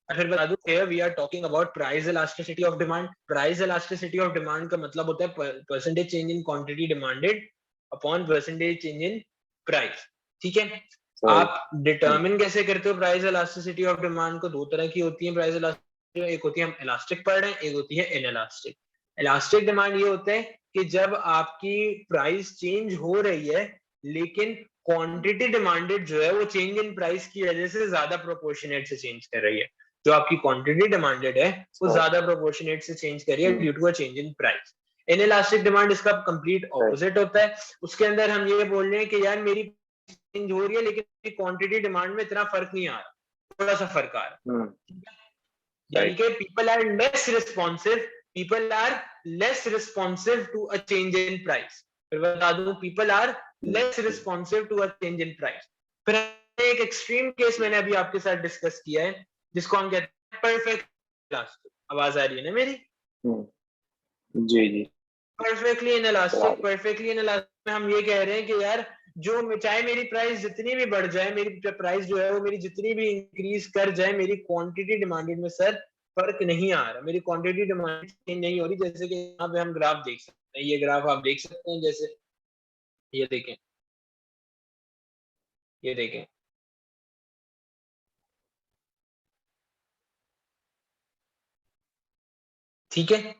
फिर बता दूं, here we are talking about price elasticity of demand. Price elasticity of demand का मतलब होता है percentage change in quantity demanded upon percentage change in price. ठीक है, आप डिटरमिन कैसे करते हो प्राइस elasticity of demand को? दो तरह की होती है प्राइस elasticity, एक होती है हम इलास्टिक पढ़ रहे हैं, एक होती है इनइलास्टिक. इलास्टिक डिमांड ये होता है कि जब आपकी प्राइस चेंज हो रही है लेकिन क्वांटिटी डिमांडेड जो है वो चेंज इन प्राइस की वजह से ज्यादा प्रोपोर्शनेट से चेंज कर रही है. जो आपकी क्वांटिटी डिमांडेड है वो ज्यादा प्रोपोर्शनेट से चेंज कर रही है due to a change in price. Inelastic demand इसका कंप्लीट ऑपोजिट होता है. उसके अंदर हम ये बोल रहे हैं कि यार मेरी चेंज हो रही है लेकिन क्वांटिटी डिमांड में इतना फर्क नहीं आ रहा, थोड़ा सा फर्क आ रहा है. यानी कि people are less responsive to a change in price. फिर बता दूं, people are less responsive to a change in price. फिर एक एक्सट्रीम केस मैंने अभी आपके साथ डिस्कस किया है जिसको हम कहते हैं परफेक्ट इलास्टिक. आवाज आ रही है ना मेरी? जी जी. परफेक्टली इनइलास्टिक में हम ये कह रहे हैं कि यार जो चाहे मेरी प्राइस जितनी भी बढ़ जाए, मेरी प्राइस जो है वो मेरी जितनी भी इंक्रीज कर जाए, मेरी क्वांटिटी डिमांडेड में सर फर्क नहीं आ रहा, मेरी क्वांटिटी डिमांड चेंज नहीं हो रही. जैसे कि यहाँ पे हम ग्राफ देख सकते हैं, ये ग्राफ आप देख सकते हैं, जैसे ये देखें, ये देखें, ठीक है,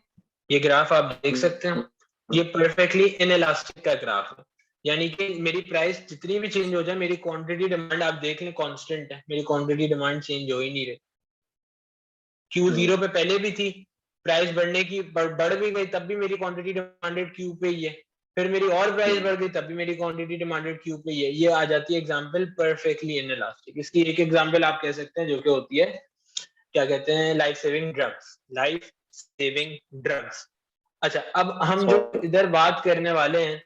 ये ग्राफ आप देख सकते हैं. ये परफेक्टली इनइलास्टिक का ग्राफ है. यानी कि मेरी प्राइस जितनी भी चेंज हो जाए, मेरी क्वांटिटी डिमांड आप देख लें कांस्टेंट है, मेरी क्वांटिटी डिमांड चेंज हो ही नहीं रही. क्यू जीरो पे पहले भी थी, प्राइस बढ़ने की बढ़ भी गई तब भी मेरी क्वांटिटी डिमांडेड क्यू पे ही है. फिर मेरी और प्राइस बढ़ गई तब भी मेरी क्वांटिटी डिमांडेड क्यू पे ही है. ये आ जाती है एग्जांपल परफेक्टली इनइलास्टिक. इसकी एक एग्जांपल आप कह सकते हैं जो कि होती है, क्या कहते हैं, लाइफ सेविंग ड्रग्स. अच्छा, अब हम जो इधर बात करने वाले हैं,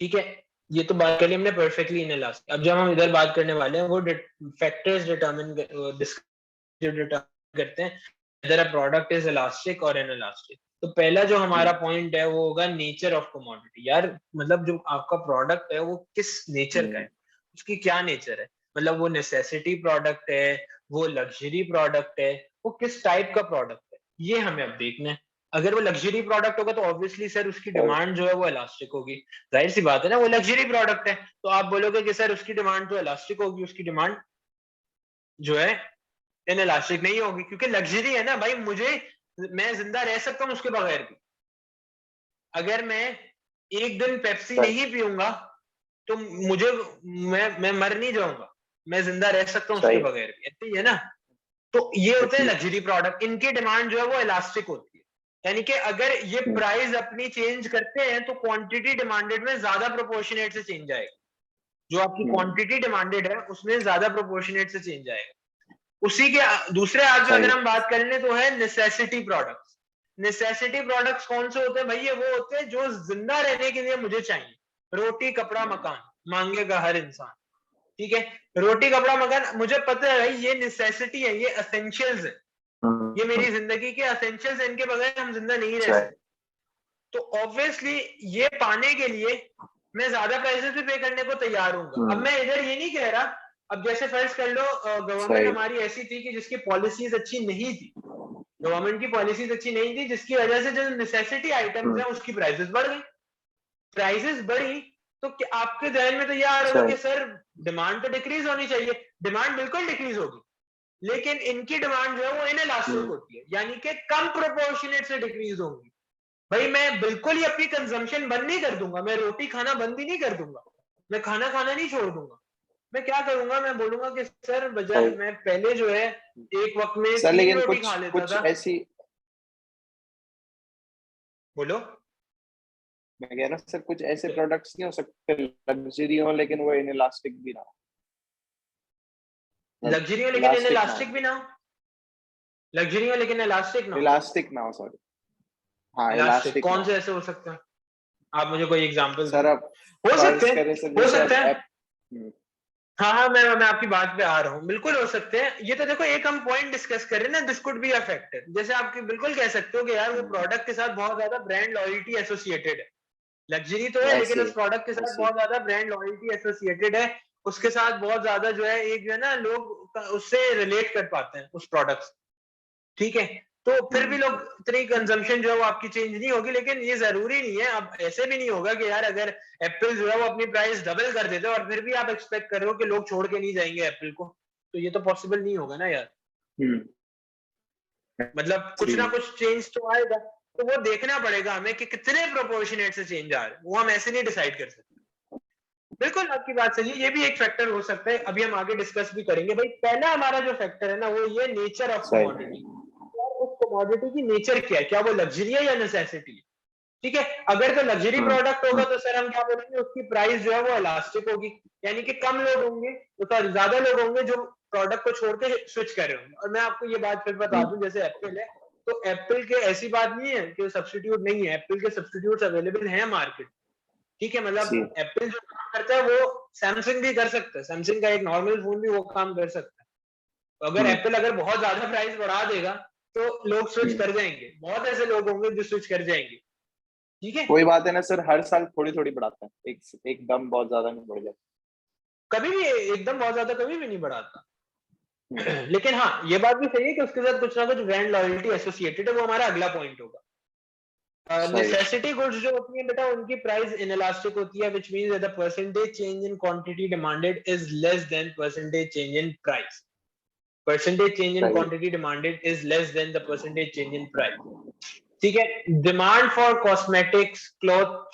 ठीक है, ये तो बात कर ली हमने परफेक्टली इनइलास्टिक. अब जब हम इधर बात करने वाले हैं वो फैक्टर्स डिटरमिन करते हैं इधर अ प्रोडक्ट इज इलास्टिक और इनइलास्टिक. तो पहला जो हमारा पॉइंट है वो होगा नेचर ऑफ कमोडिटी. यार मतलब जो आपका प्रोडक्ट है वो किस नेचर का है, उसकी क्या नेचर है, मतलब वो नेसेसिटी प्रोडक्ट है, वो लग्जरी प्रोडक्ट है, वो किस टाइप का प्रोडक्ट है, ये हमें अब देखना है. अगर वो लग्जरी प्रोडक्ट होगा तो ऑब्वियसली सर उसकी डिमांड जो है वो इलास्टिक होगी. जाहिर सी बात है ना, वो लग्जरी प्रोडक्ट है तो आप बोलोगे कि सर उसकी डिमांड तो इलास्टिक होगी, उसकी डिमांड जो है इनइलास्टिक नहीं होगी क्योंकि लग्जरी है ना भाई. मैं जिंदा रह सकता हूं उसके बगैर भी. अगर मैं एक दिन पेप्सी नहीं पीऊंगा तो मैं मर नहीं जाऊंगा, मैं जिंदा रह सकता हूं उसके बगैर भी. ऐसे ही है ना. तो ये होते हैं लग्जरी प्रोडक्ट, इनकी डिमांड जो है वो इलास्टिक होती है. यानी कि अगर ये प्राइस अपनी चेंज करते हैं तो क्वांटिटी डिमांडेड में ज्यादा प्रोपोर्शनेट से चेंज आएगा. जो आपकी क्वांटिटी डिमांडेड है उसमें ज्यादा प्रोपोर्शनेट से चेंज आएगा. उसी के दूसरे हाथ में अगर हम बात कर लें तो है नेसेसिटी प्रोडक्ट्स. नेसेसिटी प्रोडक्ट्स कौन से होते हैं भाई? ये वो होते हैं जो जिंदा रहने के लिए मुझे चाहिए. रोटी कपड़ा मकान मांगेगा हर इंसान, ठीक है. रोटी कपड़ा मकान मुझे पता है भाई, ये नेसेसिटी है, ये एसेंशियल्स है, ये मेरी जिंदगी के एसेंशियल्स है, इनके बगैर हम जिंदा नहीं रह सकते. तो ऑब्वियसली ये पाने के लिए मैं ज्यादा प्राइसेस भी पे करने को तैयार हूँ. अब मैं इधर ये नहीं कह रहा, अब जैसे फर्ज कर लो गवर्नमेंट हमारी ऐसी थी कि जिसकी पॉलिसीज अच्छी नहीं थी, गवर्नमेंट की पॉलिसीज अच्छी नहीं थी जिसकी वजह से जो नेसेसिटी आइटम्स है उसकी प्राइसेस बढ़ गई. प्राइसेस बढ़ी तो आपके ध्यान में तो ये आ रहा होगा कि सर डिमांड तो डिक्रीज होनी चाहिए. डिमांड बिल्कुल डिक्रीज होगी लेकिन इनकी डिमांड जो है वो इनइलास्टिक होती है, यानी कि कम प्रोपोर्शनेट से डिक्रीज होगी. भाई मैं बिल्कुल ही अपनी कंजम्पशन बंद नहीं कर दूंगा, मैं रोटी खाना बंद ही नहीं कर दूंगा, मैं खाना खाना नहीं छोड़ दूंगा. मैं क्या करूंगा, मैं बोलूंगा कि सर बजाय मैं पहले जो है एक वक्त में 3 रोटी खा लेता था. ऐसी बोलो. मैं कह रहा हूँ सर कुछ ऐसे प्रोडक्ट्स नहीं हो सकते लग्जरी हो लेकिन वो इनइलास्टिक भी ना हो. लग्जरी हो लेकिन इनइलास्टिक भी ना हो. लग्जरी हो लेकिन इलास्टिक ना हो. इलास्टिक ना हो, सॉरी. हाँ, इलास्टिक कौन से ऐसे हो सकते हैं? आप मुझे कोई एग्जांपल सर. अब हो सकते हैं. हाँ, मैं आपकी बात पे आ रहा हूँ. बिल्कुल हो सकते हैं. ये तो देखो एक हम पॉइंट डिस्कस कर रहे हैं ना, this could be a factor. जैसे आप बिल्कुल कह सकते हो कि यार वो प्रोडक्ट के साथ बहुत ज्यादा ब्रांड लॉयल्टी एसोसिएटेड है. लग्जरी तो है लेकिन उस प्रोडक्ट के साथ बहुत ज्यादा ब्रांड लॉयल्टी एसोसिएटेड है उसके साथ बहुत ज्यादा जो है एक जो है ना लोग उससे रिलेट कर पाते हैं उस प्रोडक्ट से, ठीक है। तो फिर भी लोग इतनी कंजम्पशन जो है वो आपकी चेंज नहीं होगी, लेकिन ये जरूरी नहीं है। अब ऐसे भी नहीं होगा कि यार अगर एप्पल जो है वो अपनी प्राइस डबल कर देते और फिर भी आप एक्सपेक्ट कर रहे हो कि लोग छोड़ के नहीं जाएंगे एप्पल को, तो ये तो पॉसिबल नहीं होगा ना यार। मतलब कुछ ना कुछ चेंज तो आएगा, तो वो देखना पड़ेगा हमें कि कितने प्रोपोर्शनेट से चेंज आ रहे हैं, वो हम ऐसे नहीं डिसाइड कर सकते। बिल्कुल आपकी बात सही है, ये भी एक फैक्टर हो सकता है, अभी हम आगे डिस्कस भी करेंगे। भाई पहला हमारा जो फैक्टर है ना वो ये नेचर ऑफ कमोडिटी, उस कमोडिटी की नेचर क्या है, क्या वो लग्जरी है या नेसेसिटी है, ठीक है। अगर तो लग्जरी प्रोडक्ट होगा तो सर हम क्या बोलेंगे, उसकी प्राइस जो है वो इलास्टिक होगी, यानी कि कम लोग होंगे तो ज्यादा लोग होंगे जो प्रोडक्ट को छोड़ के स्विच कर रहे होंगे। और मैं आपको ये बात फिर बता दूं, जैसे एप्पल है, तो एप्पल के ऐसी बात नहीं है कि सब्स्टिट्यूट नहीं है, एप्पल के सब्स्टिट्यूट अवेलेबल है मार्केट, ठीक है। मतलब एप्पल जो काम करता है वो सैमसंग भी कर सकता है, सैमसंग का एक नॉर्मल फोन भी वो काम कर सकता है। तो अगर एप्पल अगर बहुत ज्यादा प्राइस बढ़ा देगा तो लोग स्विच कर जाएंगे, बहुत ऐसे लोग होंगे जो स्विच कर जाएंगे, ठीक है। कोई बात है ना सर, हर साल थोड़ी थोड़ी बढ़ाता है, एकदम बहुत ज्यादा नहीं बढ़ जाता। कभी भी एकदम बहुत ज्यादा कभी भी नहीं बढ़ाता। लेकिन हाँ ये बात भी सही है कि उसके साथ कुछ ना कुछ ब्रांड लॉयल्टी एसोसिएटेड है, वो हमारा अगला पॉइंट होगा। नेसेसिटी गुड्स जो होती है बेटा, उनकी प्राइस इनएलास्टिक होती है, which means the percentage change in quantity demanded is less than percentage change in price. Percentage change in quantity demanded is less than the percentage change in price, ठीक है। Demand for cosmetics, cloth,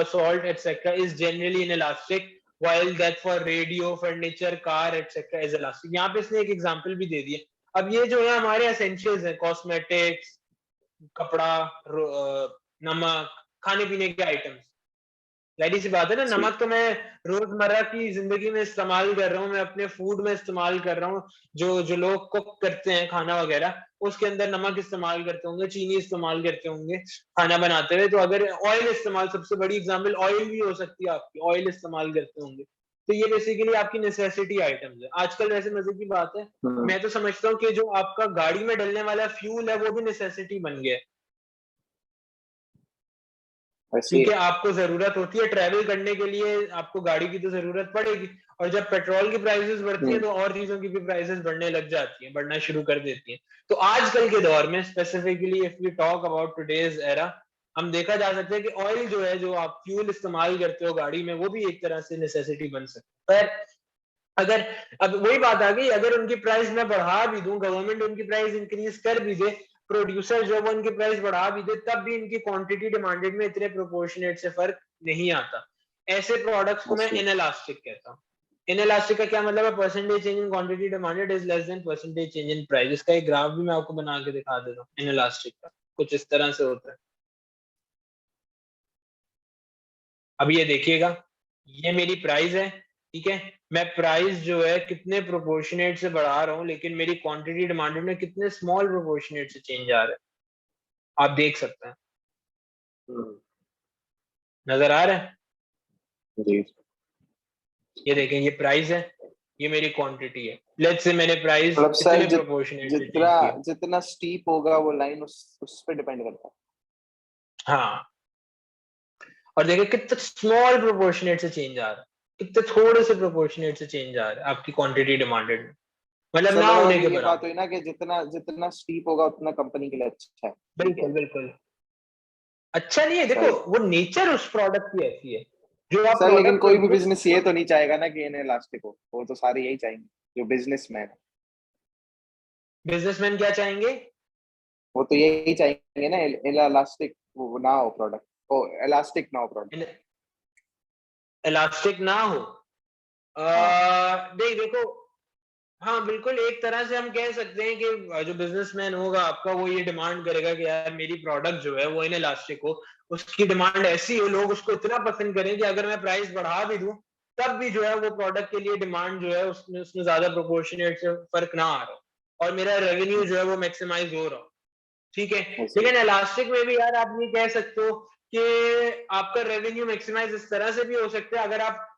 salt etcetera is generally inelastic, while that for radio, furniture, car etc is elastic। यहाँ पे इसने एक example भी दे दिया। अब ये जो है हमारे एसेंशियल्स हैं, कॉस्मेटिक्स, कपड़ा, नमक, खाने पीने के आइटम्स, जाहिर सी बात है ना, नमक तो मैं रोजमर्रा की जिंदगी में इस्तेमाल कर रहा हूँ, मैं अपने फूड में इस्तेमाल कर रहा हूँ, जो लोग कुक करते हैं खाना वगैरह उसके अंदर नमक इस्तेमाल करते होंगे, चीनी इस्तेमाल करते होंगे खाना बनाते हुए। तो अगर ऑयल इस्तेमाल, सबसे बड़ी एग्जांपल ऑयल भी हो सकती है आपकी, ऑयल इस्तेमाल करते होंगे, तो ये बेसिकली आपकी नेसेसिटी आइटम्स है। आजकल वैसे मजे की बात है, मैं तो समझता हूँ कि जो आपका गाड़ी में डलने वाला फ्यूल है वो भी नेसेसिटी बन गया है, क्योंकि आपको जरूरत होती है ट्रैवल करने के लिए, आपको गाड़ी की तो जरूरत पड़ेगी, और जब पेट्रोल की प्राइसेस बढ़ती है तो और चीजों की भी प्राइसेस बढ़ने लग जाती है, बढ़ना शुरू कर देती है। तो आजकल के दौर में specifically if we talk about today's era, हम देखा जा सकता है कि ऑयल जो है, जो आप फ्यूल इस्तेमाल करते हो गाड़ी में, वो भी एक तरह से नेसेसिटी बन सकता है। पर अगर, अब वही बात आ गई, अगर उनकी प्राइस मैं बढ़ा भी दूं, गवर्नमेंट उनकी प्राइस इंक्रीज कर भी दे, प्रोड्यूसर जो वो उनकी प्राइस बढ़ा भी दे, तब भी इनकी क्वांटिटी डिमांडेड में इतने प्रोपोर्शनेट से फर्क नहीं आता। ऐसे प्रोडक्ट्स को मैं इनएलास्टिक कहता हूँ। इनएलास्टिक का क्या मतलब है, percentage change in quantity demanded is less than percentage change in price. इसका एक ग्राफ भी मैं आपको बना के दिखा देता हूँ इनएलास्टिक का, कुछ इस तरह से होता है। अब ये देखिएगा, ये मेरी प्राइस है, ठीक है। मैं प्राइस जो है कितने प्रोपोर्शनेट से बढ़ा रहा हूँ, लेकिन मेरी क्वांटिटी डिमांडेड में कितने स्मॉल प्रोपोर्शनेट से चेंज आ रहा है, आप देख सकते हैं। नजर आ रहा है जी। ये देखें, ये प्राइस है, ये मेरी क्वांटिटी है। लेट्स से मैंने प्राइस मतलब सर इतने प्रोपोर्शनेट से जितना चेंज किया। जितना स्टीप होगा वो लाइन उस पे डिपेंड करता है। हाँ, और देखिए कितने स्मॉल प्रोपोर्शनेट से चेंज आ रहा है, कितने थोड़े से प्रोपोर्शनेट से चेंज आ रहा है आपकी क्वांटिटी डिमांडेड में, मतलब सर ना मतलब होने अभी के ये बात बराबर। हुई ना कि जितना जितना स्टीप होगा उतना कंपनी के लिए अच्छा है, ठीक है। बिल्कुल बिल्कुल, अच्छा नहीं है, देखो सही। वो नेचर उस प्रोडक्ट की ऐसी है, जो आप सर लेकिन प्रोडक्ट कोई भी जिस, बिजनेस ये तो नहीं चाहेगा ना कि इनएलास्टिक हो, वो तो सारे यही चाहेंगे जो बिजनेसमैन है। बिजनेसमैन क्या चाहेंगे, वो तो यही चाहेंगे ना, इलास्टिक वो ना हो प्रोडक्ट, ओ इलास्टिक ना हो प्रोडक्ट। इलास्टिक ना हो। हाँ। देखो, हाँ बिल्कुल, एक तरह से हम कह सकते हैं कि जो बिजनेसमैन होगा आपका, वो ये डिमांड करेगा कि यार मेरी प्रोडक्ट जो है वो इन इलास्टिक हो, उसकी डिमांड ऐसी हो, लोग उसको इतना पसंद करें कि अगर मैं प्राइस बढ़ा भी दूं तब भी जो है वो प्रोडक्ट के लिए डिमांड जो है उसमें उसमें ज्यादा प्रोपोर्शनेट से फर्क ना आ रहा हो, और मेरा रेवेन्यू जो है वो मैक्सिमाइज हो रहा हो, ठीक है। वैसे लेकिन इलास्टिक में भी यार आप ये कह सकते हो कि आपका रेवेन्यू मैक्सिमाइज इस तरह से भी हो सकता है, अगर आप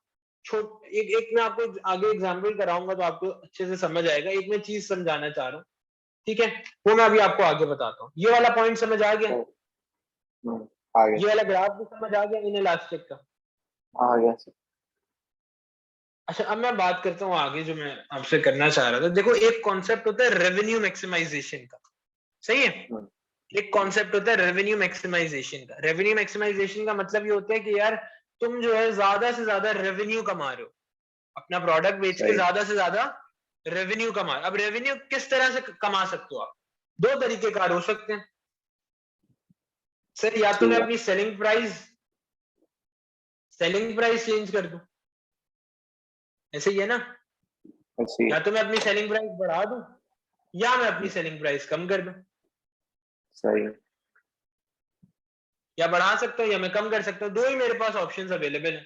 एक एक मैं आपको आगे एग्जांपल कराऊंगा तो आपको अच्छे से समझ आएगा। एक मैं चीज समझाना चाह रहा हूँ, ठीक है, वो मैं अभी आपको आगे बताता हूँ। ये वाला पॉइंट समझ आ गया, तो आ गया ये वाला ग्राफ भी समझ आ गया इन इलास्टिक का। आ गया सर। अच्छा, अब मैं बात करता हूँ आगे जो मैं आपसे करना चाह रहा था। देखो, एक कॉन्सेप्ट होता है रेवेन्यू मैक्सिमाइजेशन का, सही है? हम्म, एक कॉन्सेप्ट होता है रेवेन्यू मैक्सिमाइजेशन का। रेवेन्यू मैक्सिमाइजेशन का मतलब ये होता है कि यार तुम जो है ज्यादा से ज्यादा रेवेन्यू कमा रहे हो, अपना प्रोडक्ट बेच के सही। ज्यादा से ज्यादा रेवेन्यू कमा। अब रेवेन्यू किस तरह से कमा सकते हो आप? दो तरीके कार हो सकते हैं सर। या तो मैं ठीक है। अपनी सेलिंग प्राइस चेंज कर दूं, ऐसे ही है ना? ऐसे ही। या तो मैं अपनी सेलिंग प्राइस बढ़ा दूं, या मैं अपनी हम्म, सेलिंग प्राइस कम कर दूं। सही। या बढ़ा सकता हूं या मैं कम कर सकता हूं, दो ही मेरे पास ऑप्शंस अवेलेबल है।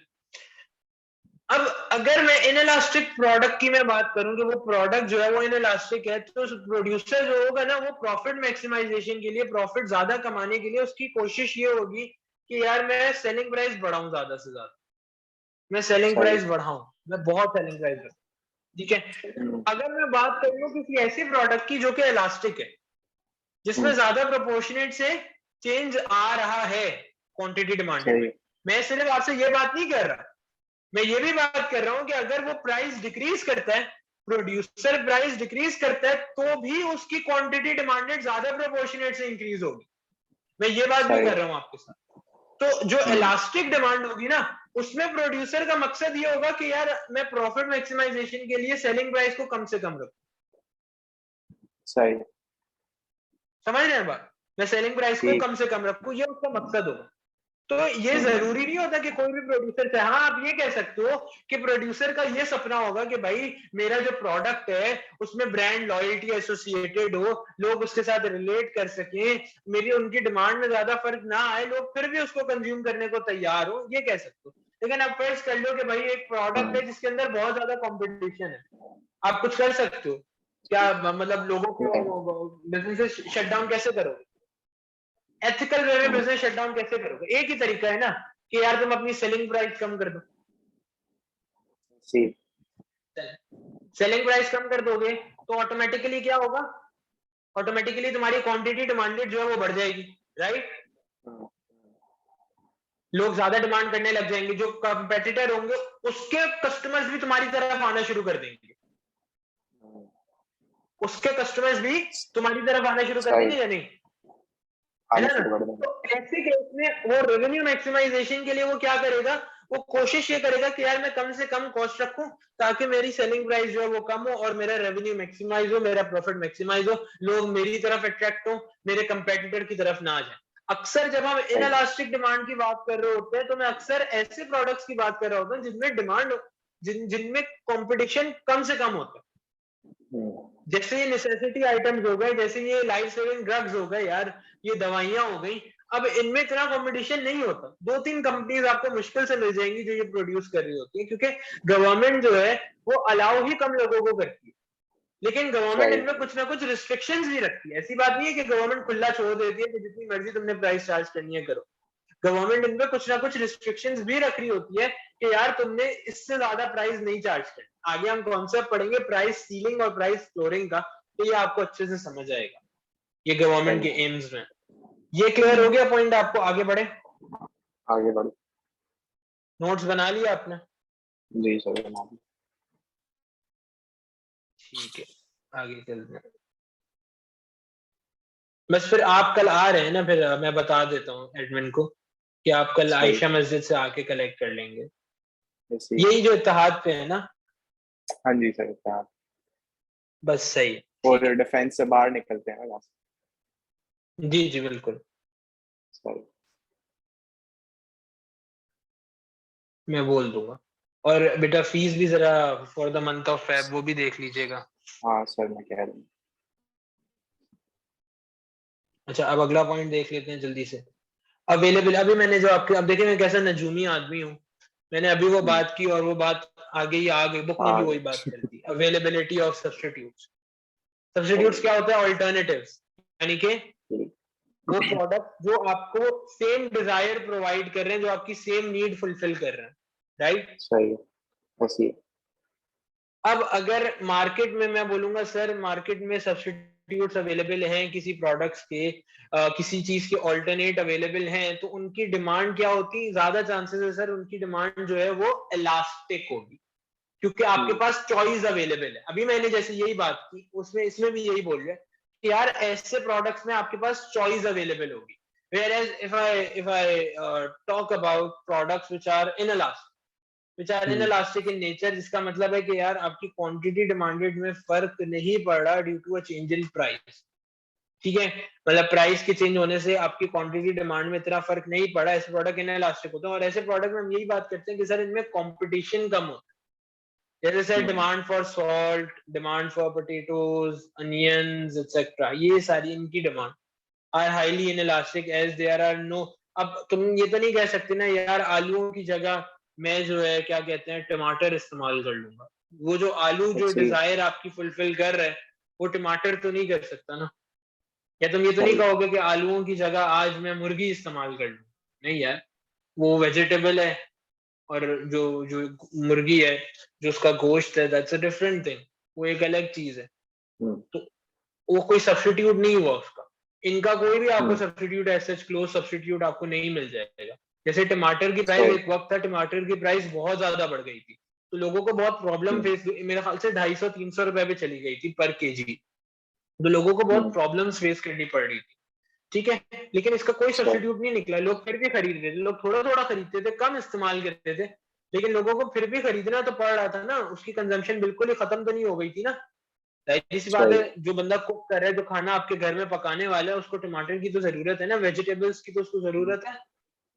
अब अगर मैं इनइलास्टिक प्रोडक्ट की मैं बात करूं कि वो प्रोडक्ट जो है वो इनइलास्टिक है, तो प्रोड्यूसर जो होगा ना, वो प्रॉफिट मैक्सिमाइजेशन के लिए, प्रॉफिट ज्यादा कमाने के लिए उसकी कोशिश ये होगी कि यार मैं सेलिंग प्राइस बढ़ाऊं, ज्यादा से ज्यादा मैं सेलिंग सही। प्राइस बढ़ाऊं, मैं बहुत सेलिंग प्राइस बढ़ाऊं। ठीक है। हम्म, अगर मैं बात करूं किसी ऐसी प्रोडक्ट की जो कि इलास्टिक है, जिसमें हम्म, ज्यादा प्रोपोर्शनेट से चेंज आ रहा है क्वांटिटी डिमांड में, सही। मैं सिर्फ आपसे ये बात नहीं कर रहा, मैं ये भी बात कर रहा हूं कि अगर वो प्राइस डिक्रीज करता है, प्रोड्यूसर प्राइस डिक्रीज करता है, तो भी उसकी क्वांटिटी डिमांडेड ज्यादा प्रोपोर्शनेट से इंक्रीज होगी। मैं ये बात भी सही। कर रहा हूं आपके साथ। तो जो हम्म, इलास्टिक डिमांड होगी ना, उसमें प्रोड्यूसर का मकसद ये होगा कि यार मैं प्रॉफिट मैक्सिमाइजेशन के लिए सेलिंग प्राइस को कम से कम रखूं। सही। समझ रहे हैं बात? मैं सेलिंग प्राइस को ठीक। कम से कम रखूं, ये उसका मकसद होगा। तो ये जरूरी नहीं होता कि कोई भी प्रोड्यूसर चाहे, हाँ आप ये कह सकते हो कि प्रोड्यूसर का ये सपना होगा कि भाई मेरा जो प्रोडक्ट है उसमें ब्रांड लॉयल्टी एसोसिएटेड हो, लोग उसके साथ रिलेट कर सकें, मेरी उनकी डिमांड में ज्यादा फर्क ना आए, लोग फिर भी उसको कंज्यूम करने को तैयार हो, ये कह सकते हो। लेकिन आप फर्ज कर लो कि भाई एक प्रोडक्ट है हम्म, जिसके अंदर बहुत ज्यादा कॉम्पिटिशन है, आप कुछ कर सकते हो क्या? मतलब लोगों नहीं। को बिजनेस शट डाउन कैसे करोगे? एथिकल वे में हम्म, बिजनेस शटडाउन कैसे करोगे? एक ही तरीका है ना कि यार तुम अपनी सेलिंग प्राइस कम कर दो। सही। सेलिंग प्राइस कम कर दोगे तो ऑटोमेटिकली क्या होगा? ऑटोमेटिकली तुम्हारी क्वांटिटी डिमांडेड जो है वो बढ़ जाएगी, राइट? हम्म, लोग ज्यादा डिमांड करने लग जाएंगे, जो कंपेटिटर होंगे उसके कस्टमर्स भी तुम्हारी तरफ आना शुरू कर देंगे, हम्म, उसके कस्टमर्स भी तुम्हारी तरफ आना शुरू कर सही। देंगे या नहीं? है आने ना? शुरू कर देंगे। तो ऐसे केस में वो रेवेन्यू मैक्सिमाइजेशन के लिए वो क्या करेगा? वो कोशिश ये करेगा कि यार मैं कम से कम कॉस्ट रखूं, ताकि मेरी सेलिंग प्राइस जो है वो कम हो और मेरा रेवेन्यू मैक्सिमाइज हो, मेरा प्रॉफिट मैक्सिमाइज हो, लोग मेरी तरफ अट्रैक्ट हो, मेरे कंपेटिटर की तरफ ना आ जाए। अक्सर जब हम सही। इनइलास्टिक डिमांड की बात कर रहे होते हैं, तो मैं अक्सर ऐसे प्रोडक्ट्स की बात कर रहा होता हूँ जिनमें डिमांड, जिनमें कंपटीशन कम से कम होता है। हम्म, जैसे ये नेसेसिटी आइटम्स हो गए, जैसे ये लाइफ सेविंग ड्रग्स हो गए यार, ये दवाइयां हो गई, अब इनमें इतना कंपटीशन नहीं होता। दो तीन कंपनीज आपको मुश्किल से मिल जाएंगी जो ये प्रोड्यूस कर रही होती है, क्योंकि गवर्नमेंट जो है वो अलाउ ही कम लोगों को करती है। लेकिन गवर्नमेंट सही। इनमें कुछ ना कुछ रिस्ट्रिक्शंस भी रखती है। ऐसी बात नहीं है कि गवर्नमेंट खुला छोड़ देती है कि जितनी मर्जी तुमने प्राइस चार्ज करनी है करो। गवर्नमेंट इनमें कुछ ना कुछ रिस्ट्रिक्शंस भी रख रही होती है कि यार तुमने इससे ज्यादा प्राइस नहीं चार्ज करनी। आगे हम कॉन्सेप्ट पढ़ेंगे प्राइस सीलिंग और प्राइस फ्लोरिंग का, तो ये आपको अच्छे से समझ आएगा, ये गवर्नमेंट सही। के एम्स में। ये क्लियर हो हम्म, गया पॉइंट आपको? आगे बढ़े? आगे बढ़ो। नोट्स बना लिया आपने? जी सर, बना दी। ठीक है, आगे चलते हैं। बस फिर आप कल आ रहे हैं ना, फिर मैं बता देता हूँ एडमिन को कि आप कल सही। आयशा मस्जिद से आके कलेक्ट कर लेंगे। ऐसे ही। यही जो इत्तेहाद पे है ना? हाँ जी सर, हाँ। बस सही है, और ठीक है। डिफेंस से बाहर निकलते हैं ना वहाँ से। जी जी बिल्कुल, सही। मैं बोल दूंगा। और बेटा फीस भी जरा for the month of Feb वो भी देख लीजिएगा। हाँ सर, मैं कह रहा हूँ। अच्छा, अब अगला पॉइंट देख लेते हैं जल्दी से। अवेलेबल, अभी मैंने जो आपके, अब देखिए मैं कैसा नजूमी आदमी हूँ, मैंने अभी वो हम्म, बात की और वो बात आगे ही आ गई, बुक में भी हाँ। वही बात कर दी, अवेलेबिलिटी ऑफ सब्स्टिट्यूट्स। सही। सब्स्टिट्यूट्स क्या होता है? ऑल्टरनेटिव्स, यानी कि ठीक। वो प्रोडक्ट जो आपको सेम डिजायर प्रोवाइड कर रहे हैं, जो आपकी सेम नीड फुलफिल कर रहे हैं, राइट? सही। ऐसे ही। अब अगर मार्केट में मैं बोलूंगा सर, मार्केट में सब्स्टिट्यूट्स अवेलेबल हैं किसी प्रोडक्ट्स के, किसी चीज के ऑल्टरनेट अवेलेबल हैं, तो उनकी डिमांड क्या होती है? ज्यादा चांसेस है सर उनकी डिमांड जो है वो इलास्टिक होगी। क्योंकि आपके पास चॉइस अवेलेबल है। अभी मैंने जैसे यही बात की, उसमें इसमें भी यही बोल रहे हैं कि यार ऐसे प्रोडक्ट्स में आपके पास चॉइस अवेलेबल होगी। Whereas if I talk about products which are inelastic in nature, जिसका मतलब है कि यार आपकी क्वांटिटी डिमांडेड में फर्क नहीं पड़ रहा due to a change in price, ठीक है, मतलब प्राइस के चेंज होने से आपकी क्वांटिटी डिमांड में इतना फर्क नहीं पड़ा, ऐसे प्रोडक्ट इनइलास्टिक होते हैं। और ऐसे प्रोडक्ट में हम यही बात करते हैं कि सर इनमें कंपटीशन कम होता है, जैसे sir demand for salt, demand for potatoes, onions etcetera, ये सारी इनकी demand are highly inelastic as there are no. अब तुम ये तो नहीं कह सकते ना यार आलूओं की जगह मैं जो है क्या कहते हैं टमाटर इस्तेमाल कर लूंगा, वो जो आलू जो डिजायर आपकी फुलफिल कर रहा है वो टमाटर तो नहीं कर सकता ना। या तुम ये तो नहीं कहोगे कि आलूओं की जगह आज मैं मुर्गी इस्तेमाल कर लूं, नहीं यार, वो वेजिटेबल है और जो जो मुर्गी है जो उसका गोश्त है दैट्स अ डिफरेंट थिंग, वो एक अलग चीज है। तो वो कोई सब्स्टिट्यूट नहीं हुआ उसका। इनका कोई भी आपको सब्स्टिट्यूट ऐसे क्लोज सब्स्टिट्यूट आपको नहीं मिल जाएगा। जैसे टमाटर की प्राइस, एक वक्त था टमाटर की प्राइस बहुत ज्यादा बढ़ गई थी, तो लोगों को बहुत प्रॉब्लम फेस, मेरे ख्याल से 250-300 रुपए पे चली गई थी पर केजी, तो लोगों को बहुत प्रॉब्लम्स फेस करनी पड़ रही थी, ठीक है। लेकिन इसका कोई सब्स्टिट्यूट नहीं निकला, लोग फिर भी खरीद रहे थे, लोग थोड़ा थोड़ा खरीदते थे, कम इस्तेमाल करते थे, लेकिन लोगों को फिर भी खरीदना तो पड़ रहा था ना, उसकी कंजम्पशन बिल्कुल ही खत्म तो नहीं हो गई थी ना। जाहिर सी बात है, जो बंदा कुक कर रहा है, जो खाना आपके घर में पकाने वाला है, उसको टमाटर की तो जरूरत है ना, वेजिटेबल्स की तो उसको जरूरत है।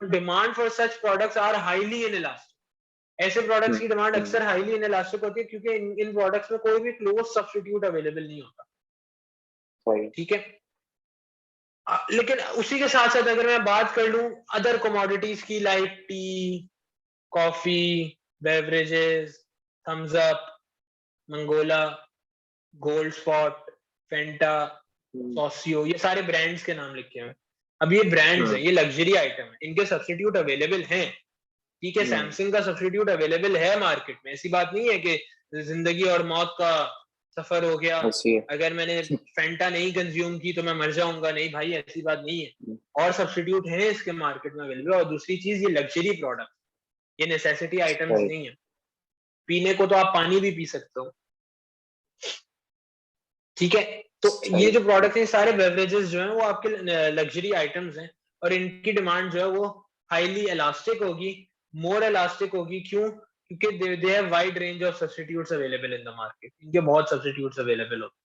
Demand for such products are highly inelastic. ऐसे प्रोडक्ट्स की डिमांड अक्सर हाईली इनइलास्टिक होती है क्योंकि इन प्रोडक्ट्स में कोई भी क्लोज सब्स्टिट्यूट अवेलेबल नहीं होता, ठीक है। लेकिन उसी के साथ साथ अगर मैं बात कर लूं अदर कमोडिटीज की, like tea, coffee, beverages, Thums Up, Mangola, Gold Spot, Fanta, Sosyo, ये सारे ब्रांड्स के नाम लिखे हैं। अब ये ब्रांड्स हैं, ये लग्जरी आइटम है, इनके सब्स्टिट्यूट अवेलेबल हैं, ठीक है। सैमसंग का सब्स्टिट्यूट अवेलेबल है मार्केट में, ऐसी बात नहीं है कि जिंदगी और मौत का सफर हो गया, अगर मैंने फेंटा नहीं कंज्यूम की तो मैं मर जाऊंगा, नहीं भाई ऐसी बात नहीं है, और सब्स्टिट्यूट है इसके मार्केट में अवेलेबल। और दूसरी चीज, ये लग्जरी प्रोडक्ट, ये नेसेसिटी आइटम्स नहीं है, पीने को तो आप पानी भी पी सकते हो, ठीक है। तो ये जो प्रोडक्ट है सारे बेवरेजेस जो हैं वो आपके लग्जरी आइटम्स हैं, और इनकी डिमांड जो है वो हाईली इलास्टिक होगी, मोर इलास्टिक होगी। क्यों? क्योंकि they have wide range of substitutes available in the market, इनके बहुत सब्स्टिट्यूट्स अवेलेबल होते हैं।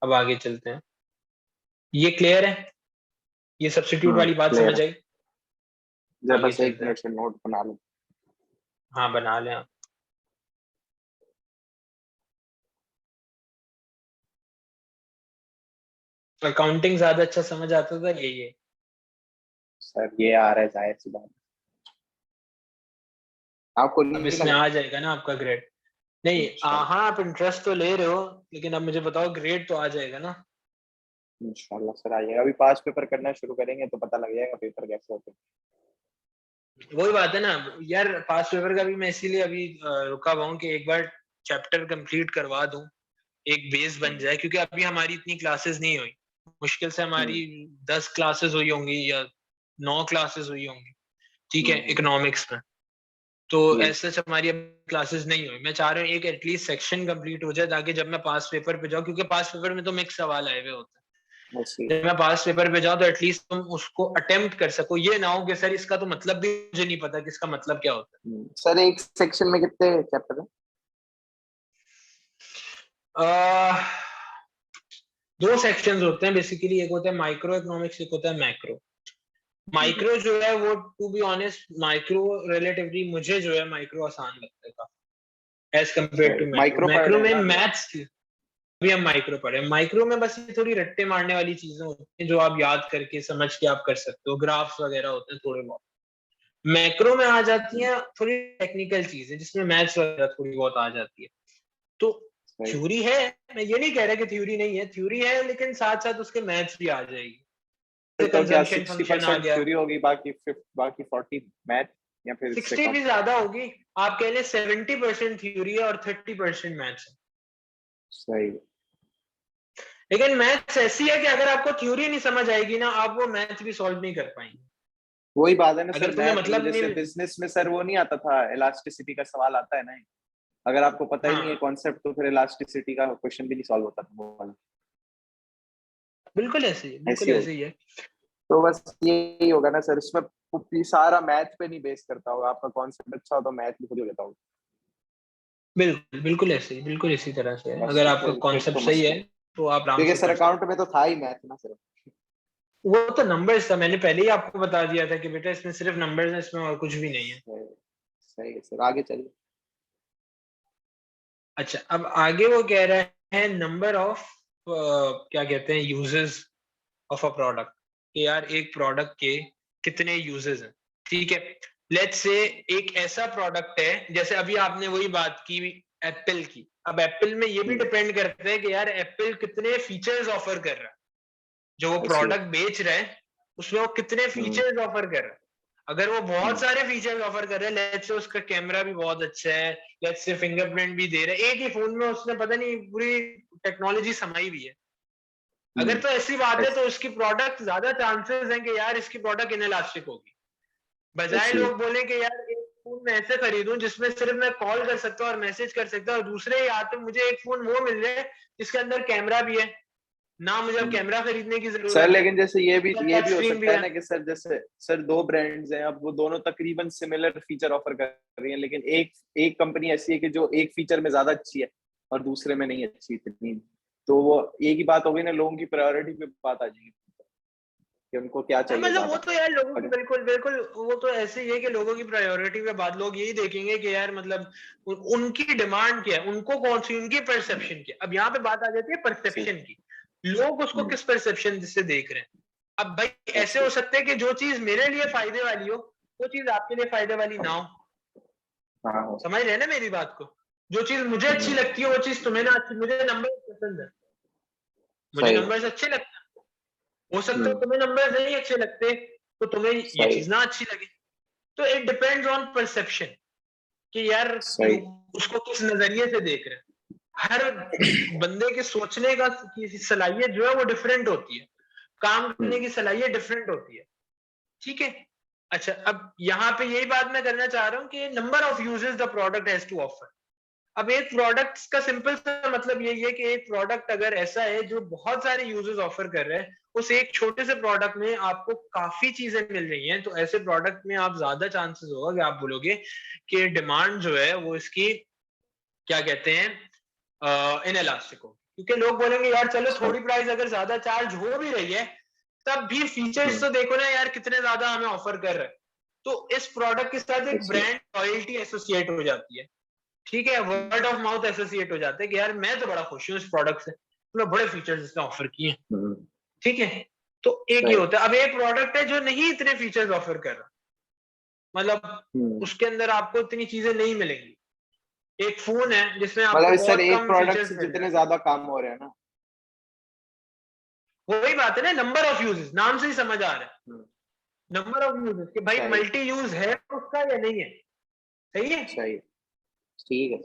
अब आगे चलते हैं, ये क्लियर है, ये सब्स्टिट्यूट वाली बात समझ आई? बस एक मिनट से नोट बना लो। हाँ बना लें आप। अकाउंटिंग ज्यादा अच्छा समझ आता था ये सर ये आ रहा है, जाहिर सी बात आपको अब इसमें आ जाएगा ना आपका ग्रेड। नहीं हाँ, आप इंटरेस्ट तो ले रहे हो, लेकिन अब मुझे बताओ ग्रेड तो आ जाएगा ना? इंशाल्लाह सर आ जाएगा। अभी 5 पेपर करना शुरू करेंगे तो पता लग जाएगा पेपर कैसे होते हैं। वही बात है ना यार, पास पेपर का भी मैं इसीलिए अभी रुका हुआ हूँ कि एक बार चैप्टर कंप्लीट करवा दूं, एक बेस बन जाए, क्योंकि अभी हमारी इतनी क्लासेस नहीं हुई, मुश्किल से हमारी 10 क्लासेस हुई होंगी या 9 क्लासेस हुई होंगी, ठीक है, इकोनॉमिक्स में। तो ऐसे हमारी अब क्लासेस नहीं हुई, मैं चाह रहा हूँ एक एटलीस्ट सेक्शन कंप्लीट हो जाए, ताकि जब मैं पास पेपर पे जाऊँ, क्योंकि पास पेपर में तो मिक्स सवाल आए हुए होते हैं, जब मैं पास पेपर पे जाऊँ तो एटलीस्ट तुम उसको अटेम्प्ट कर सको, ये ना हो कि सर इसका तो मतलब भी मुझे नहीं पता कि इसका मतलब क्या होता है। सर एक सेक्शन में कितने चैप्टर हैं? 2 सेक्शंस होते हैं बेसिकली, एक होता है माइक्रो इकोनॉमिक्स, एक होता है मैक्रो। माइक्रो जो है वो, to be honest, micro relatively मुझे जो है माइक्रो आसान लगता है काफी as compare to macro. Macro में मैथ्स की, अभी हम माइक्रो पढ़े, माइक्रो में बस ये थोड़ी रट्टे मारने वाली चीजें होती हैं जो आप याद करके समझ के आप कर सकते हो, ग्राफ्स वगैरह होते हैं थोड़े बहुत। मैक्रो में आ जाती हैं थोड़ी टेक्निकल चीजें जिसमें मैथ्स वगैरह थोड़ी बहुत आ जाती है। तो थ्योरी है, मैं ये नहीं कह रहा कि थ्योरी नहीं है, थ्योरी है, लेकिन साथ साथ उसके मैथ्स भी आ जाएगी। तो क्या 60% थ्योरी होगी, बाकी 40 मैथ, या फिर 60 भी ज्यादा होगी, आप कह लें 70% थ्योरी है और 30% मैथ्स है। सही। लेकिन मैथ्स ऐसी है कि अगर आपको थ्योरी नहीं समझ आएगी ना, आप वो मैथ्स भी सॉल्व नहीं कर पाएंगे। वही बात है ना अगर सर, तुम्हें मैथ मतलब जैसे नहीं, बिजनेस में सर वो नहीं आता था, इलास्टिसिटी का सवाल आता है ना, अगर आपको पता ही नहीं है हाँ कॉन्सेप्ट तो फिर इलास्टिसिटी का क्वेश्चन भी नहीं सॉल्व होता था वो वाला। बिल्कुल ऐसे ही है, बिल्कुल ऐसी ऐसे होगी। ही है। तो बस यही होगा ना सर, इसमें सारा मैथ पे नहीं बेस करता होगा, आपका कॉन्सेप्ट अच्छा हो तो मैथ भी खुद हो जाता होगा। बिल्कुल बिल्कुल ऐसे ही, बिल्कुल इसी तरह से है, बस अगर तो आपका फिर कॉन्सेप्ट तो सही मस्त है, है तो आप आराम क्योंकि से सर कर सकते अकाउंट में तो था ही मैथ ना सर। हो। वो तो नंबर्स था, मैंने पहले ही आपको बता दिया था कि बेटा इसमें सिर्फ नंबर्स है, इसमें और कुछ भी नहीं है। सही सही है सर, आगे चलिए। अच्छा, अब आगे वो कह रहा है नंबर ऑफ क्या कहते हैं यूजेस ऑफ अ प्रोडक्ट, कि यार एक प्रोडक्ट के कितने यूजेस हैं। ठीक है, लेट्स से एक ऐसा प्रोडक्ट है, जैसे अभी आपने वही बात की एप्पल की, अब एप्पल में ये भी डिपेंड करता है कि यार एप्पल कितने फीचर्स ऑफर कर रहा है, जो वो ऐसी प्रोडक्ट बेच रहे हैं उसमें वो कितने हम्म फीचर्स ऑफर कर रहा है। अगर वो बहुत हम्म सारे फीचर्स ऑफर कर रहे हैं, लेट्स से उसका कैमरा भी बहुत अच्छा है, लेट्स से फिंगरप्रिंट भी दे रहे हैं, एक ही फोन में उसने पता नहीं पूरी टेक्नोलॉजी समाई हुई है, अगर हम्म तो ऐसी बात है ऐसी तो उसकी प्रोडक्ट ज्यादा चांसेस हैं कि यार इसकी प्रोडक्ट इनएलास्टिक होगी, बजाय ऐसी लोग बोले कि यार एक फोन मैं ऐसे खरीदूं जिसमें सिर्फ मैं कॉल कर सकता हूँ और मैसेज कर सकता हूँ, और दूसरे ही हाथ में मुझे एक फोन वो मिल जाए जिसके अंदर कैमरा भी है, ना मुझे अब हम्म कैमरा खरीदने की सर, जरूरत है, लेकिन जैसे ये टच भी हो स्क्रीन भी सकता है है। ना कि सर जैसे सर दो ब्रांड्स हैं, अब वो दोनों तकरीबन सिमिलर फीचर ऑफर कर रही हैं, लेकिन एक एक कंपनी ऐसी है कि जो एक फीचर में ज्यादा अच्छी है और दूसरे में नहीं अच्छी इतनी, तो वो एक ही बात होगी ना, लोगों की प्रायोरिटी पे बात आ जाएगी कि उनको क्या चाहिए मतलब वो ज्यादा। तो यार लोगों की अगर बिल्कुल बिल्कुल, वो तो ऐसे ही है कि लोगों की प्रायोरिटी पे बात, लोग यही देखेंगे कि यार मतलब उनकी डिमांड क्या है, उनको कौन सी उनकी परसेप्शन क्या है। अब यहाँ पे बात आ जाती है ऐसी परसेप्शन की, लोग उसको किस परसेप्शन से देख रहे हैं। अब भाई ऐसे ऐसी हो सकता है कि जो चीज मेरे लिए फायदे वाली हो वो चीज आपके लिए फायदे वाली ना हो, हाँ हाँ समझ रहे हैं ना मेरी बात को। जो चीज मुझे अच्छी लगती है वो चीज तुम्हें ना अच्छी, मुझे नंबर पसंद है, मुझे सही नंबर्स अच्छे लगते हैं, हो सकता है हम्म तुम्हें नंबर्स नहीं अच्छे लगते तो तुम्हें ये सही चीज ना अच्छी लगे। तो इट डिपेंड्स ऑन परसेप्शन कि यार सही उसको किस नजरिए से देख रहे हैं। हर बंदे के सोचने का की सलाहियत जो है वो डिफरेंट होती है, काम करने हम्म की सलाहियत डिफरेंट होती है। ठीक है, अच्छा अब यहाँ पे यही बात मैं करना चाह रहा हूँ कि number of uses the product has to offer. अब एक प्रोडक्ट का सिंपल सा मतलब यही है कि एक प्रोडक्ट अगर ऐसा है जो बहुत सारे यूजर्स ऑफर कर रहे हैं, उस एक छोटे से प्रोडक्ट में आपको काफी चीजें मिल रही हैं, तो ऐसे प्रोडक्ट में आप ज्यादा चांसेस होगा कि आप बोलोगे कि डिमांड जो है वो इसकी क्या कहते हैं इनएलास्टिक हो, क्योंकि लोग बोलेंगे यार चलो सही थोड़ी प्राइस अगर ज्यादा चार्ज हो भी रही है तब भी फीचर्स हम्म तो देखो ना यार कितने ज्यादा हमें ऑफर कर रहे हैं। तो इस प्रोडक्ट के साथ एक ऐसी ब्रांड लॉयल्टी एसोसिएट हो जाती है। ठीक है, वर्ड ऑफ माउथ एसोसिएट हो जाते हैं कि यार मैं तो बड़ा खुश हूँ इस प्रोडक्ट से, तो बड़े फीचर्स इसने ऑफर किए हैं। हम्म ठीक है, तो एक ये सही होता है। अब एक प्रोडक्ट है जो नहीं इतने फीचर्स ऑफर कर रहा, मतलब उसके अंदर आपको इतनी चीजें नहीं मिलेंगी। एक फोन है जिसमें आपको मतलब सर बहुत एक कम प्रोडक्ट फीचर्स से मिल रहे जितने हैं। ज्यादा काम हो रहे हैं ना। वही बात है ना, नंबर ऑफ यूजेस, नाम से ही समझ आ रहा है, हम्म, नंबर ऑफ यूजेस कि भाई सही मल्टी यूज है उसका या नहीं है। सही है। सही ठीक है।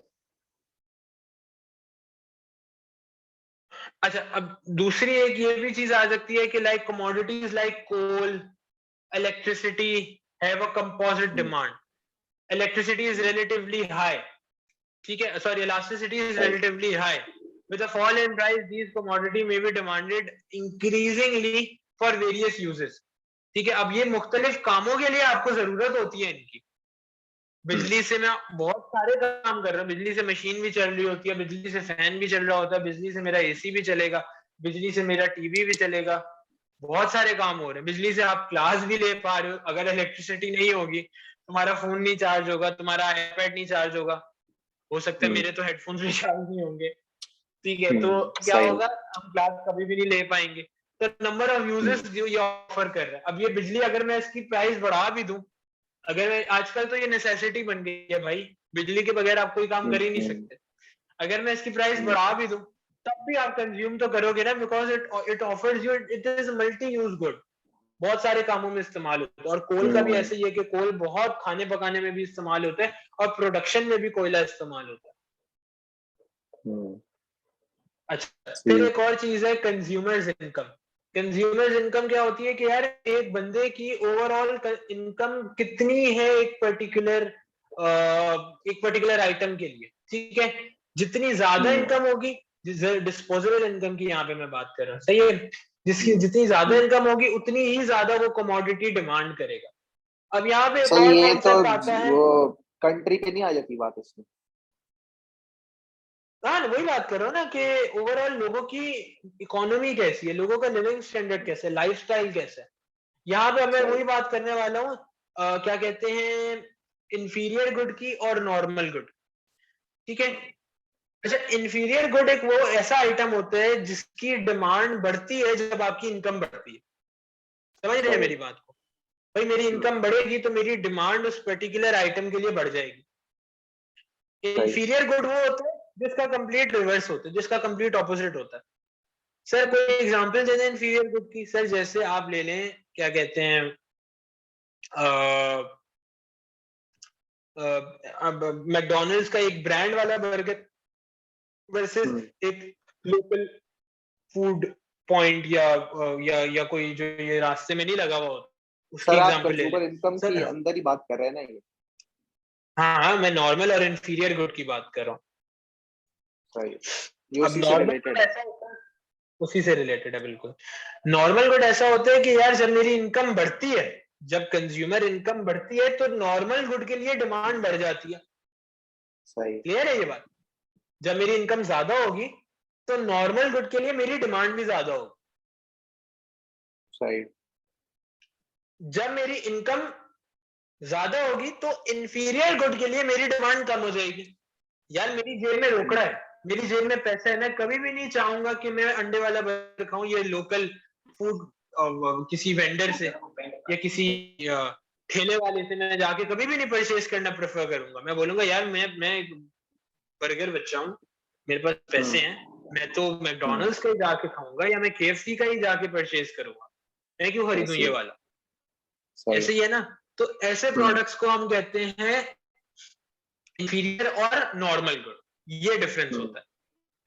अच्छा, अब दूसरी एक ये भी चीज आ सकती है कि like commodities like coal, electricity have a composite hmm demand. Electricity is hmm, relatively high. ठीक है, sorry, elasticity is सही relatively high. With a fall in price, these commodity may be demanded increasingly for various uses. ठीक है, अब ये मुख्तलिफ कामों के लिए आपको जरूरत होती है इनकी। हम्म बिजली से मैं बहुत सारे काम कर रहा हूँ, बिजली से मशीन भी चल रही होती है, बिजली से फैन भी चल रहा होता है, बिजली से मेरा एसी भी चलेगा, बिजली से मेरा टीवी भी चलेगा, बहुत सारे काम हो रहे हैं। बिजली से आप क्लास भी ले पा रहे हो, अगर इलेक्ट्रिसिटी नहीं होगी तुम्हारा फोन नहीं चार्ज होगा, तुम्हारा आईपैड नहीं चार्ज होगा, हो सकता है हम्म मेरे तो हेडफोन्स भी चार्ज नहीं होंगे। ठीक है, तो क्या सही होगा, हम क्लास कभी भी नहीं ले पाएंगे। तो नंबर ऑफ यूजर्स हम्म जो ये ऑफर कर रहा है, अब ये बिजली अगर मैं इसकी प्राइस बढ़ा भी दूं, अगर मैं आजकल तो ये नेसेसिटी बन गई है भाई, बिजली के बगैर आप कोई काम कर ही नहीं हम्म सकते। अगर मैं इसकी प्राइस हम्म बढ़ा भी दूं तब भी आप कंज्यूम तो करोगे ना, because it offers you, it is multi use good, बहुत सारे कामों में इस्तेमाल होता है। और कोल का भी हम्म ऐसे ही है कि कोल बहुत खाने पकाने में भी इस्तेमाल होता है और प्रोडक्शन में भी कोयला इस्तेमाल होता है। हम्म, अच्छा, फिर ठीक एक और चीज है कंज्यूमर्स इनकम। कंज्यूमर्स इनकम क्या होती है कि यार एक बंदे की ओवरऑल इनकम कितनी है एक पर्टिकुलर आइटम के लिए, ठीक है। जितनी ज्यादा इनकम होगी, डिस्पोजेबल इनकम की यहाँ पे मैं बात कर रहा हूँ, सही है, जिसकी जितनी ज्यादा इनकम होगी उतनी ही ज्यादा वो कमोडिटी डिमांड करेगा। अब यहाँ पे एक सर और ये तो कॉन्सेप्ट आता है। वो कंट्री पे नहीं आ जाती बात इसमें? हाँ, वही बात कर रहा हूँ ना कि ओवरऑल लोगों की इकोनॉमी कैसी है, लोगों का लिविंग स्टैंडर्ड कैसा है, लाइफस्टाइल कैसा है। यहाँ पे मैं सही। वही बात करने वाला हूँ, क्या कहते हैं, इंफीरियर गुड की और नॉर्मल गुड, ठीक है। अच्छा, इंफीरियर गुड एक वो ऐसा आइटम होता है जिसकी डिमांड बढ़ती है जब आपकी इनकम बढ़ती है। समझ रहे हैं सही। मेरी बात को? भाई मेरी इनकम बढ़ेगी तो मेरी डिमांड उस पर्टिकुलर आइटम के लिए बढ़ जाएगी। सही। इंफीरियर गुड वो होता है जिसका कंप्लीट रिवर्स होता है, जिसका कंप्लीट ऑपोजिट होता है। सर कोई एग्जांपल दे दें इंफीरियर गुड की। सर जैसे आप ले लें, क्या कहते हैं, अब मैकडोनल्ड्स का एक ब्रांड वाला बर्गर वर्सेस हम्म। एक लोकल फूड पॉइंट या कोई जो ये रास्ते में नहीं लगा हुआ होता, उसकी सर आप एग्जांपल ले लें। कंज्यूमर इनकम सर की अंदर ही बात कर रहे हैं ना ये? हाँ हाँ, मैं नॉर्मल और इंफीरियर गुड की बात कर रहा हूँ। सही। ये अब उसी से नॉर्मल गुड रिलेटेड है। ऐसा होता है, उसी से रिलेटेड है बिल्कुल। नॉर्मल गुड ऐसा होता है कि यार जब मेरी इनकम बढ़ती है, जब कंज्यूमर इनकम बढ़ती है तो नॉर्मल गुड के लिए डिमांड बढ़ जाती है। सही। क्लियर है ये बात? जब मेरी इनकम ज्यादा होगी तो नॉर्मल गुड के लिए मेरी डिमांड भी ज्यादा होगी। सही। जब मेरी इनकम ज्यादा होगी तो इंफीरियर गुड के लिए मेरी डिमांड कम हो जाएगी। यार मेरी जेब में रोकड़ा है, मेरी जेब में पैसा है, मैं कभी भी नहीं चाहूंगा कि मैं अंडे वाला बर्गर खाऊं, ये लोकल फूड किसी वेंडर से या किसी ठेले वाले से मैं जाके कभी भी नहीं परचेज करना प्रेफर करूंगा। मैं बोलूंगा यार मैं एक बर्गर बच्चा हूँ, मेरे पास पैसे हैं, मैं तो मैकडोनल्ड्स का ही जाके खाऊंगा या मैं केएफसी का ही जाके परचेज करूंगा, मैं क्यों खरीदूं ये ऐसे। वाला। सही। ऐसे ही है ना। तो ऐसे प्रोडक्ट्स को हम कहते हैं इंफीरियर और नॉर्मल गुड, ये डिफरेंस होता है।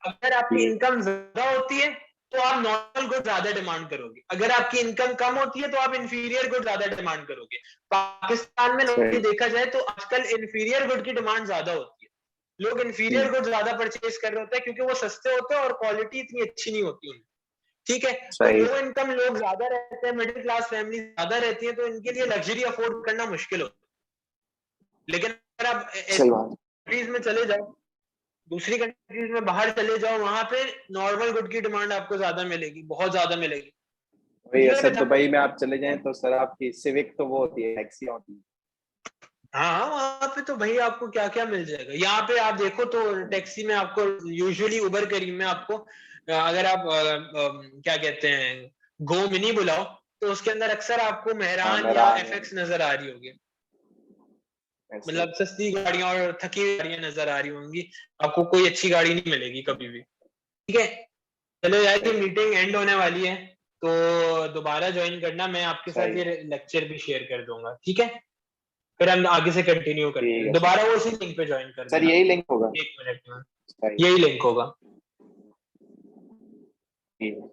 अगर आपकी ठीक। इनकम ज्यादा होती है तो आप नॉर्मल गुड ज्यादा डिमांड करोगे, अगर आपकी इनकम कम होती है तो आप इंफीरियर गुड ज्यादा डिमांड करोगे। पाकिस्तान में सही। नॉर्मली देखा जाए तो आजकल इंफीरियर गुड की डिमांड ज्यादा होती है। लोग इंफीरियर गुड ज्यादा परचेज कर रहे होते हैं क्योंकि वो सस्ते होते हैं और क्वालिटी इतनी अच्छी नहीं होती उनकी, ठीक है। तो सही। लो इनकम लोग ज्यादा रहते हैं, मिडिल क्लास फैमिली ज्यादा रहती है, तो इनके लिए लग्जरी अफोर्ड करना मुश्किल होता है। लेकिन अगर आप सही बात। कंट्रीज में चले जाओ, दूसरी कंट्रीज में बाहर चले जाओ, वहां पे नॉर्मल गुड की डिमांड आपको ज्यादा मिलेगी, बहुत ज्यादा मिलेगी। वही है क्लियर सर, बेटा? दुबई में आप चले जाएं तो सर आपकी सिविक तो वो होती है, टैक्सी होती है। हाँ, वहां पे तो भाई आपको क्या क्या मिल जाएगा। यहाँ पे आप देखो तो टैक्सी में आपको यूजुअली उबर करीम में आपको अगर आप क्या कहते हैं गो मिनी बुलाओ तो उसके अंदर अक्सर आपको हाँ मेहरान या मेहरान है। एफएक्स नजर आ रही होगी। ऐसे। मतलब सस्ती गाड़ियां और थकी हुई गाड़ियां नजर आ रही होंगी, आपको कोई अच्छी गाड़ी नहीं मिलेगी कभी भी, ठीक है। चलो यार ये सही। मीटिंग एंड होने वाली है, तो दोबारा ज्वाइन करना, मैं आपके साथ सही। ये लेक्चर भी शेयर कर दूंगा, ठीक है। फिर हम आगे से कंटिन्यू करते ठीक हैं, है सर। दोबारा वो उसी लिंक पे ज्वाइन कर सर देना, यही लिंक होगा? 1 मिनट में सही। यही लिंक होगा। ठीक है।